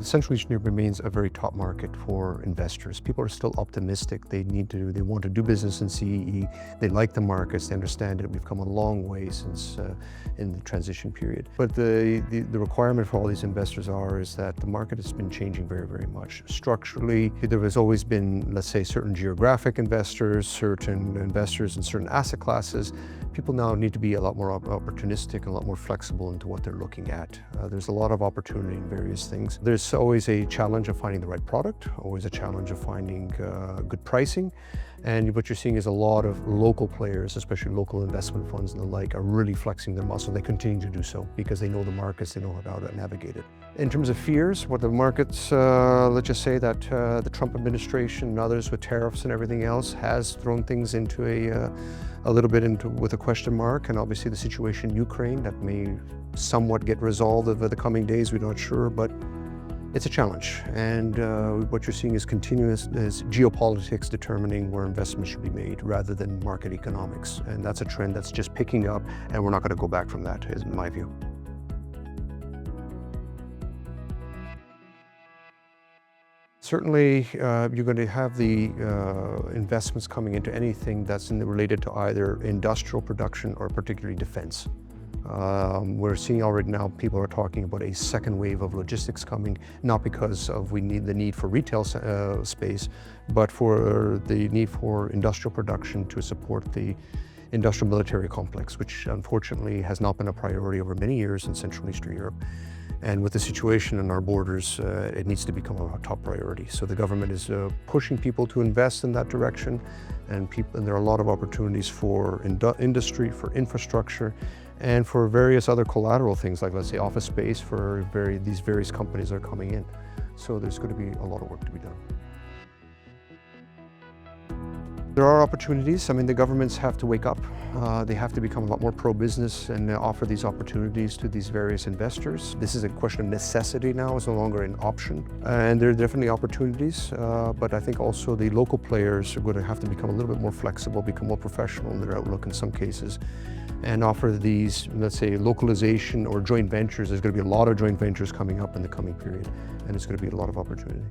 Central Eastern Europe remains a very top market for investors. People are still optimistic. They want to do business in CEE. They like the markets. They understand it. We've come a long way since in the transition period. But the requirement for all these investors is that the market has been changing very, very much. Structurally, there has always been, let's say, certain geographic investors, certain investors in certain asset classes. People now need to be a lot more opportunistic and a lot more flexible into what they're looking at. There's a lot of opportunity in various things. There's always a challenge of finding the right product, always a challenge of finding good pricing. And what you're seeing is a lot of local players, especially local investment funds and the like, are really flexing their muscle. They continue to do so because they know the markets, they know how to navigate it. In terms of fears, what the markets, let's just say that the Trump administration and others with tariffs and everything else has thrown things into a little bit with a question mark, and obviously the situation in Ukraine that may somewhat get resolved over the coming days, we're not sure, but it's a challenge. And what you're seeing is continuous geopolitics determining where investments should be made rather than market economics. And that's a trend that's just picking up, and we're not going to go back from that, in my view. Certainly, you're going to have the investments coming into anything that's related to either industrial production or particularly defense. We're seeing already now people are talking about a second wave of logistics coming, not because of the need for retail space, but for the need for industrial production to support the industrial military complex, which unfortunately has not been a priority over many years in Central and Eastern Europe. And with the situation in our borders, it needs to become a top priority. So the government is pushing people to invest in that direction, and there are a lot of opportunities for industry, for infrastructure, and for various other collateral things, like, let's say, office space for these various companies that are coming in. So there's going to be a lot of work to be done. There are opportunities. I mean, the governments have to wake up. They have to become a lot more pro-business and offer these opportunities to these various investors. This is a question of necessity now. It's no longer an option. And there are definitely opportunities, but I think also the local players are going to have to become a little bit more flexible, become more professional in their outlook in some cases, and offer these, let's say, localization or joint ventures. There's going to be a lot of joint ventures coming up in the coming period, and it's going to be a lot of opportunity.